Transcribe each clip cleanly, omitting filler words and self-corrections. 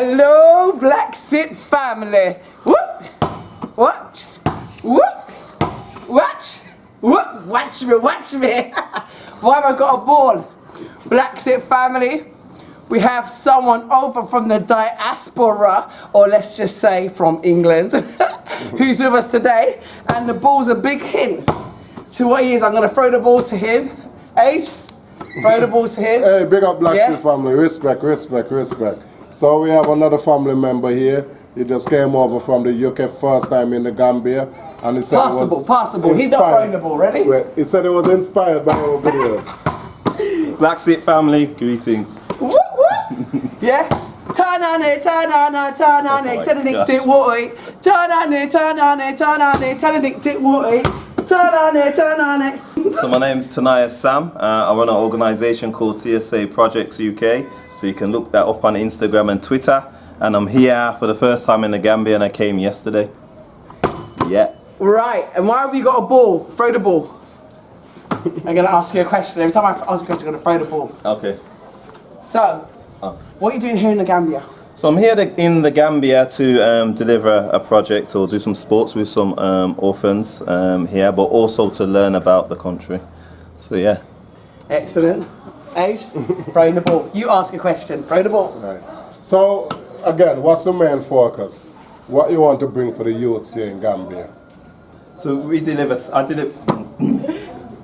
Hello, BlaXit family. Whoop, watch, whoop, watch, whoop, watch me. Why have I got a ball? BlaXit family, we have someone over from the diaspora, or let's just say from England, who's with us today. And the ball's a big hint to what he is. I'm going to throw the ball to him. Age, throw the ball to him. Hey, big up BlaXit family. Respect, respect, respect. So we have another family member here. He just came over from the UK first time in the Gambia. And he said passable. He's not throwing the ball. Ready? Wait, he said he was inspired by our videos. BlaXit family, greetings. Whoop, whoop. Yeah? Turn on it, turn on it, turn on it, turn it, tick, water. Turn on it, turn on it, turn on it, turn it, tick, water. Turn on it, turn on it. So my name's Tanayah Sam. I run an organisation called TSA Projects UK. So you can look that up on Instagram and Twitter. And I'm here for the first time in the Gambia, and I came yesterday. Yeah. Right, and why have you got a ball? Throw the ball. I'm going to ask you a question. Every time I ask a question, I'm going to throw the ball. Okay. So, what are you doing here in the Gambia? So I'm here in the Gambia to deliver a project or do some sports with some orphans here, but also to learn about the country. So yeah. Excellent. Age, throwing the ball. You ask a question, throw the ball. Right. So, again, what's the main focus? What you want to bring for the youths here in Gambia? So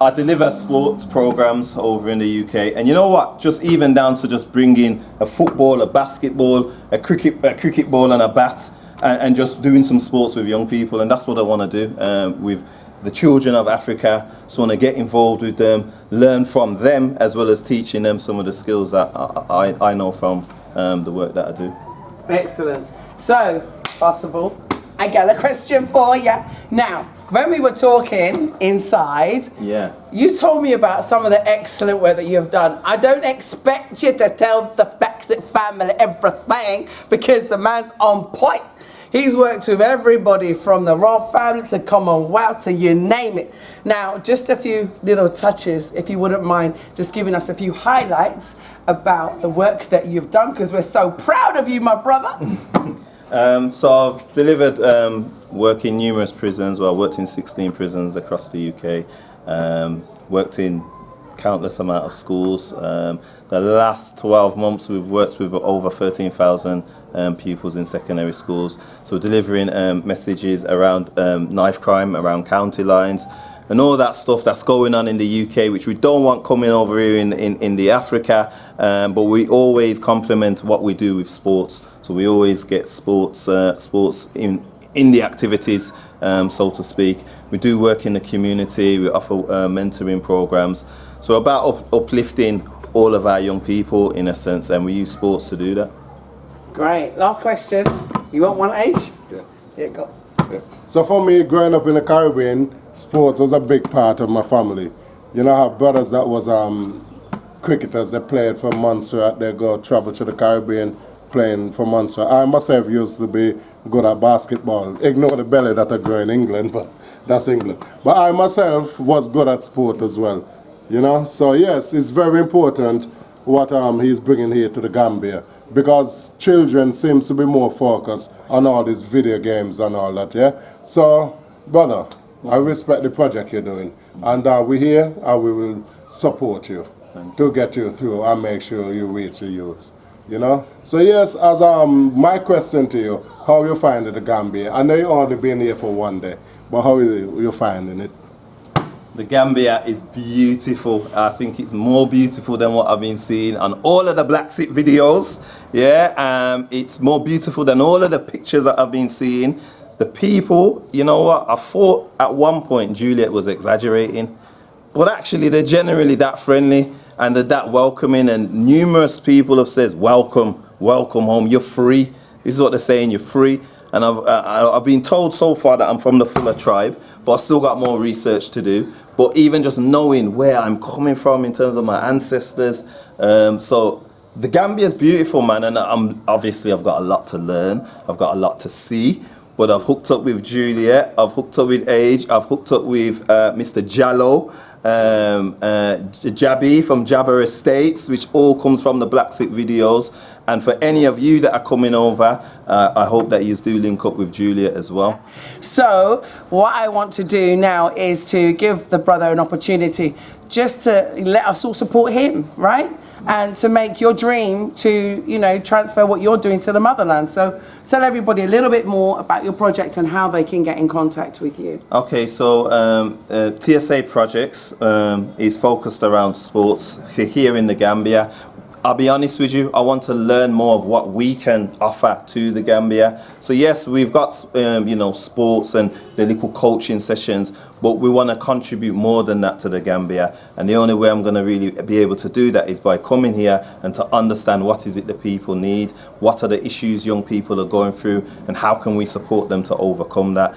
I deliver sports programs over in the UK, and you know what? Just even down to just bringing a football, a basketball, a cricket ball, and a bat, and just doing some sports with young people, and that's what I want to do with the children of Africa. So I want to get involved with them, learn from them, as well as teaching them some of the skills that I know from the work that I do. Excellent. So, first of all, I got a question for you. Now, when we were talking inside, you told me about some of the excellent work that you have done. I don't expect you to tell the BlaXit family everything, because the man's on point. He's worked with everybody from the Royal family to Commonwealth to you name it. Now, just a few little touches, if you wouldn't mind just giving us a few highlights about the work that you've done, because we're so proud of you, my brother. So I've delivered work in numerous prisons. Well, I worked in 16 prisons across the UK, worked in countless amount of schools. The last 12 months we've worked with over 13,000 pupils in secondary schools. So delivering messages around knife crime, around county lines, and all that stuff that's going on in the UK, which we don't want coming over here in the Africa, but we always complement what we do with sports. So we always get sports in the activities, so to speak. We do work in the community, we offer mentoring programs. So about uplifting all of our young people in a sense, and we use sports to do that. Great. Last question. You want one, Age? Yeah. Yeah, go. Yeah. So for me, growing up in the Caribbean, sports was a big part of my family. You know, I have brothers that was cricketers. They played for Montserrat. They go travel to the Caribbean playing for Montserrat. I myself used to be good at basketball. Ignore the belly that I grew in England, but that's England. But I myself was good at sport as well. You know, so yes, it's very important what he's bringing here to the Gambia, because children seems to be more focused on all these video games and all that, yeah? So, brother, I respect the project you're doing, and we're here and we will support you to get you through and make sure you reach the youths, you know? So yes, as my question to you, how you finding the Gambia? I know you only been here for one day, but how are you finding it? The Gambia is beautiful. I think it's more beautiful than what I've been seeing on all of the BlaXit videos. Yeah, it's more beautiful than all of the pictures that I've been seeing. The people, you know what, I thought at one point Juliet was exaggerating, but actually they're generally that friendly and they're that welcoming, and numerous people have said, welcome home, you're free. This is what they're saying, you're free. And I've been told so far that I'm from the Fuller tribe, but I still got more research to do. But even just knowing where I'm coming from in terms of my ancestors, so the Gambia is beautiful, man, and obviously I've got a lot to learn, I've got a lot to see, but I've hooked up with Juliet, I've hooked up with Age, I've hooked up with Mr. Jallo, Jabi from Jabber Estates, which all comes from the BlaXit videos, And for any of you that are coming over, I hope that you do link up with Julia as well. So what I want to do now is to give the brother an opportunity just to let us all support him, right? And to make your dream to, you know, transfer what you're doing to the motherland. So tell everybody a little bit more about your project and how they can get in contact with you. Okay, so TSA Projects is focused around sports here in the Gambia. I'll be honest with you, I want to learn more of what we can offer to the Gambia. So yes, we've got you know, sports and the little coaching sessions, but we want to contribute more than that to the Gambia. And the only way I'm going to really be able to do that is by coming here and to understand what is it the people need, what are the issues young people are going through, and how can we support them to overcome that.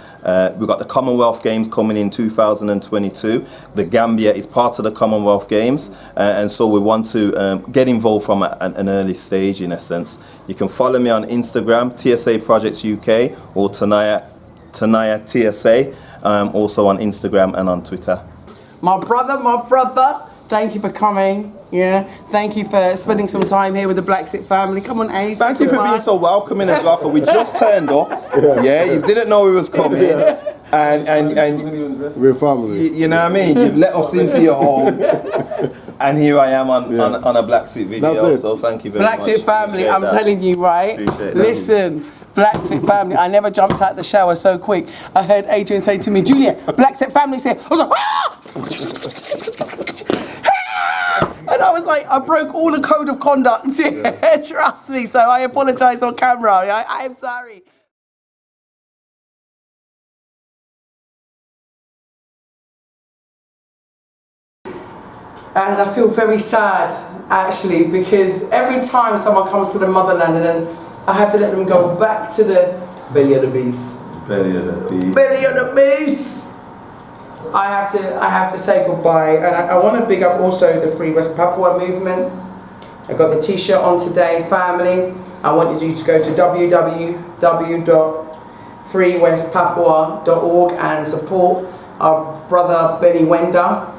We've got the Commonwealth Games coming in 2022. The Gambia is part of the Commonwealth Games, and so we want to get involved from an early stage, in essence. You can follow me on Instagram, TSA Projects UK, or Tanayah TSA, also on Instagram and on Twitter. My brother, thank you for coming. Yeah, thank you for spending some time here with the BlaXit family. Come on, Ace. Thank you for being so welcoming as well, because we just turned up. Yeah, you didn't know we was coming. And we're family. You know what I mean? You've let us into your home. And here I am on a BlaXit video. So thank you very much. BlaXit family, I'm telling you, right? Listen, BlaXit family, I never jumped out the shower so quick. I heard Adrian say to me, Julia, BlaXit family say, I was like, ah! And I was like, I broke all the code of conduct. Trust me, so I apologize on camera. I am sorry. And I feel very sad, actually, because every time someone comes to the motherland and then I have to let them go back to the belly of the beast. Belly of the beast. Belly of the beast! I have to say goodbye, and I want to big up also the Free West Papua movement. I got the t-shirt on today, family. I want you to go to www.freewestpapua.org and support our brother Benny Wenda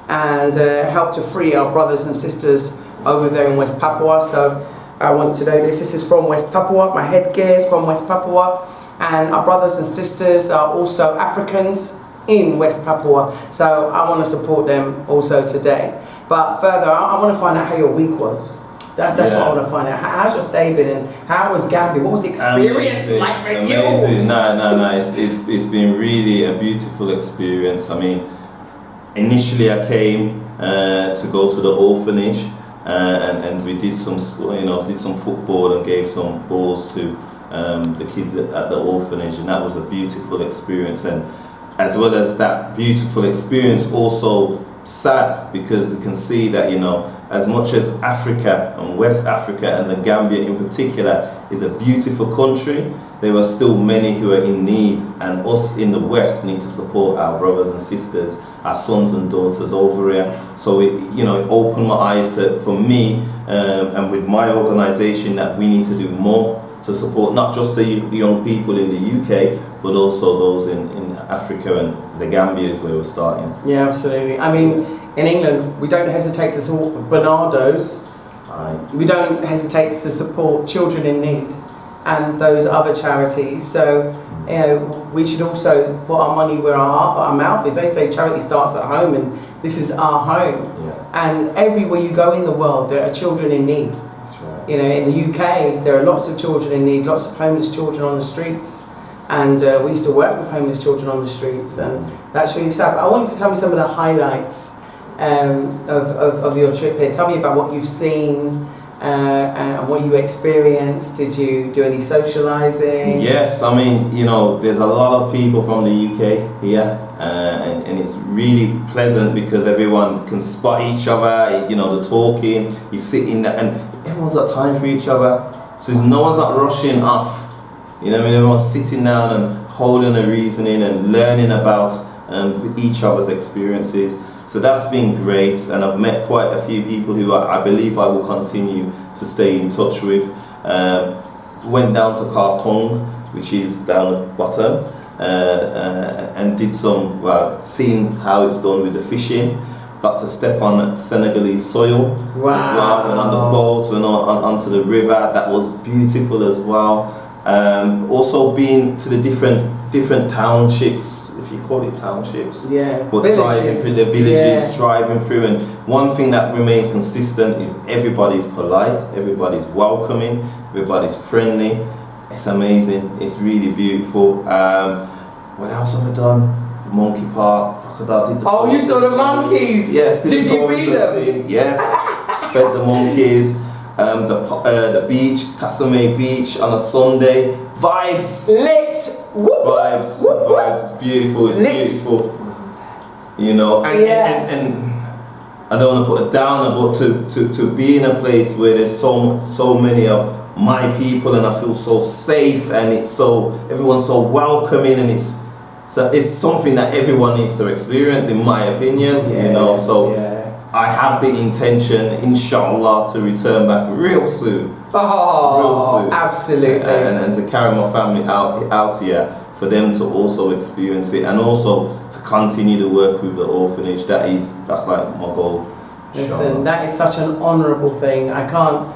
and help to free our brothers and sisters over there in West Papua. So I want you to know this is from West Papua, my headgear is from West Papua, and our brothers and sisters are also Africans in West Papua, so I want to support them also today. But further, I want to find out how your week was. That's what I want to find out. How's your stay been, and how was Gambia? What was the experience like for you? No. It's been really a beautiful experience. I mean, initially I came to go to the orphanage, and we did some football and gave some balls to the kids at the orphanage, and that was a beautiful experience. And as well as that beautiful experience, also sad, because you can see that, you know, as much as Africa and West Africa and the Gambia in particular is a beautiful country, there are still many who are in need, and us in the West need to support our brothers and sisters, our sons and daughters over here. So it opened my eyes for me and with my organisation that we need to do more to support not just the young people in the UK, but also those in Africa, and the Gambia is where we're starting. Yeah, absolutely. I mean, in England, we don't hesitate to support Bernardo's. We don't hesitate to support children in need and those other charities. So, you know, we should also put our money where our mouth is. They say charity starts at home, and this is our home. Yeah. And everywhere you go in the world, there are children in need. That's right. You know, in the UK, there are lots of children in need, lots of homeless children on the streets. And we used to work with homeless children on the streets, and that's really sad. But I want you to tell me some of the highlights of your trip here. Tell me about what you've seen and what you experienced. Did you do any socialising? Yes, I mean, you know, there's a lot of people from the UK here, and it's really pleasant because everyone can spot each other, you know, the talking, you sit in there, and everyone's got time for each other, so no one's not rushing off. You know what I mean? Everyone's sitting down and holding a reasoning and learning about each other's experiences. So that's been great, and I've met quite a few people who I believe I will continue to stay in touch with. Went down to Khartoum, which is down at the bottom, and did some, seeing how it's done with the fishing. got to step on Senegalese soil Wow. as well. Went on the boat, went onto the river. That was beautiful as well. Also been to the different townships, if you call it townships. Yeah. But driving through the villages, driving through, and one thing that remains consistent is everybody's polite, everybody's welcoming, everybody's friendly. It's amazing. It's really beautiful. What else have I done? Monkey Park. Did the you saw the monkeys? Yes. Did you feed them? Thing. Yes. Fed the monkeys. The beach, Casamay Beach on a Sunday. Vibes. Lit. Vibes. Vibes. It's beautiful. It's Lit. beautiful. You know. And I don't want to put a downer, but to be in a place where there's so many of my people, and I feel so safe, and everyone's so welcoming, and it's something that everyone needs to experience, in my opinion. You know. So I have the intention, inshallah, to return back real soon. Oh, real soon. Absolutely. And to carry my family out here, for them to also experience it, and also to continue to work with the orphanage. That's like my goal. Listen, that is such an honourable thing. I can't,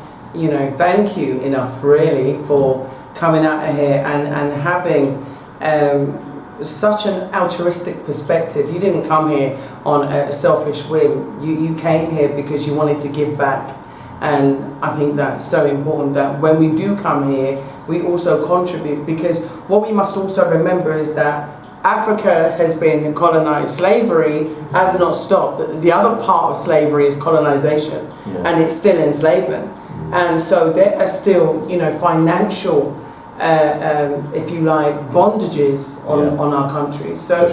thank you enough really for coming out of here and having such an altruistic perspective. You didn't come here on a selfish whim. You came here because you wanted to give back. And I think that's so important, that when we do come here, we also contribute, because what we must also remember is that Africa has been colonized. Slavery has not stopped. The other part of slavery is colonization, and it's still enslavement. And so there are still, financial, if you like, bondages on our country. So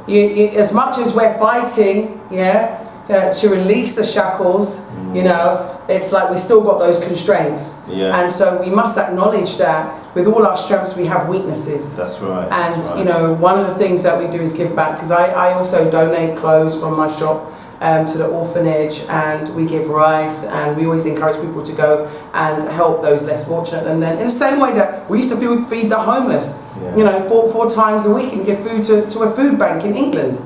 as much as we're fighting, to release the shackles, it's like we still got those constraints. And so we must acknowledge that with all our strengths we have weaknesses. That's right. And one of the things that we do is give back, because I also donate clothes from my shop to the orphanage, and we give rice, and we always encourage people to go and help those less fortunate. And then in the same way that we used to feed the homeless, four times a week, and give food to a food bank in England.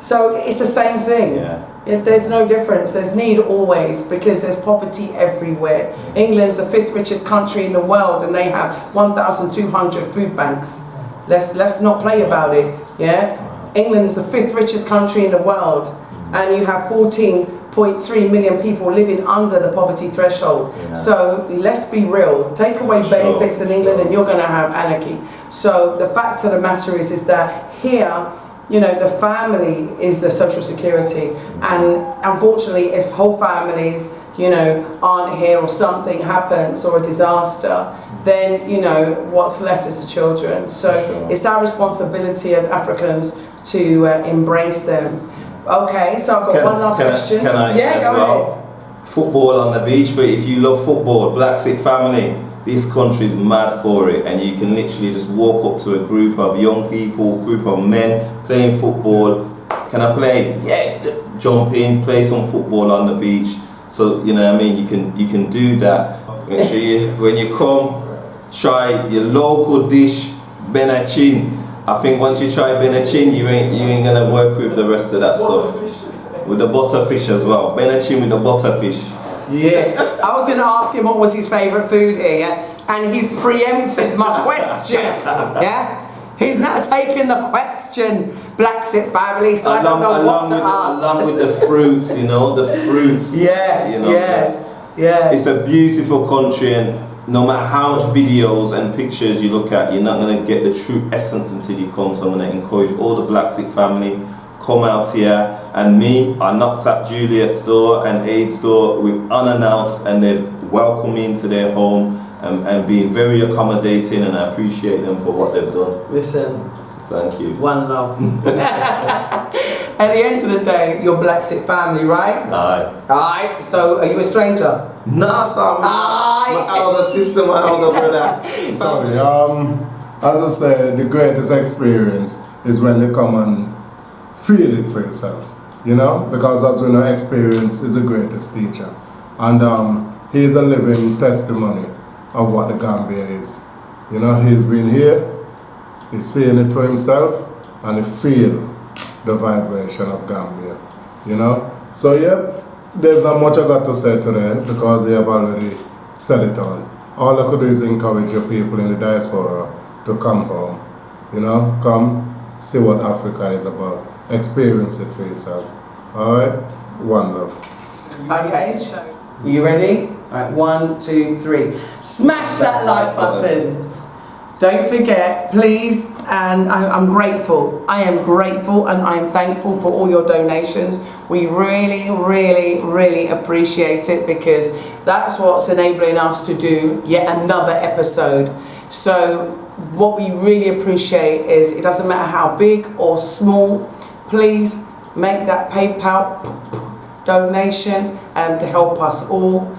So it's the same thing. There's no difference. There's need always, because there's poverty everywhere. England's the 5th richest country in the world, and they have 1,200 food banks. Let's not play about it. England is the 5th richest country in the world, and you have 14.3 million people living under the poverty threshold. So let's be real. Take away benefits in England, and you're going to have anarchy. So the fact of the matter is that here, the family is the social security, and unfortunately, if whole families, aren't here, or something happens, or a disaster, then what's left is the children. So it's our responsibility as Africans to embrace them. Okay, so I've got one last question. Can I go ahead. Football on the beach, but if you love football, BlaXit Family, this country is mad for it, and you can literally just walk up to a group of young people, group of men playing football. Can I play? Yeah, jump in, play some football on the beach. So you can do that. Make sure when you come, try your local dish, benachin. I think once you try benachin, you ain't gonna work with the rest of that stuff. With the butterfish as well. Benachin with the butterfish. I was going to ask him what was his favourite food here, and he's preempted my question. He's not taking the question, BlaXit Family, so I don't know what to ask. Along with the fruits, the fruits. Yes. It's a beautiful country, and no matter how much videos and pictures you look at, you're not going to get the true essence until you come. So I'm going to encourage all the BlaXit family, come out here. And me, I knocked at Juliet's door and Aid's door with unannounced, and they've welcomed me into their home and been very accommodating, and I appreciate them for what they've done. Listen. Thank you. One love. At the end of the day, you're BlaXit Family, right? Aye. So, are you a stranger? Nah, son. My elder sister, my elder brother. Sorry, as I said, the greatest experience is when you come and feel it for yourself, because as we know, experience is the greatest teacher. And he is a living testimony of what the Gambia is. He's been here, he's seeing it for himself, and he feels the vibration of Gambia. So yeah, there's not much I got to say today because they have already said it all. All I could do is encourage your people in the diaspora to come home. You know, come see what Africa is about. Experience it for yourself. Alright? One love. Okay, you ready? Alright, 1, 2, 3. Smash that like button. Don't forget, please, and I'm grateful. I am grateful and I am thankful for all your donations. We really, really, really appreciate it because that's what's enabling us to do yet another episode. So what we really appreciate is, it doesn't matter how big or small, please make that PayPal donation to help us all.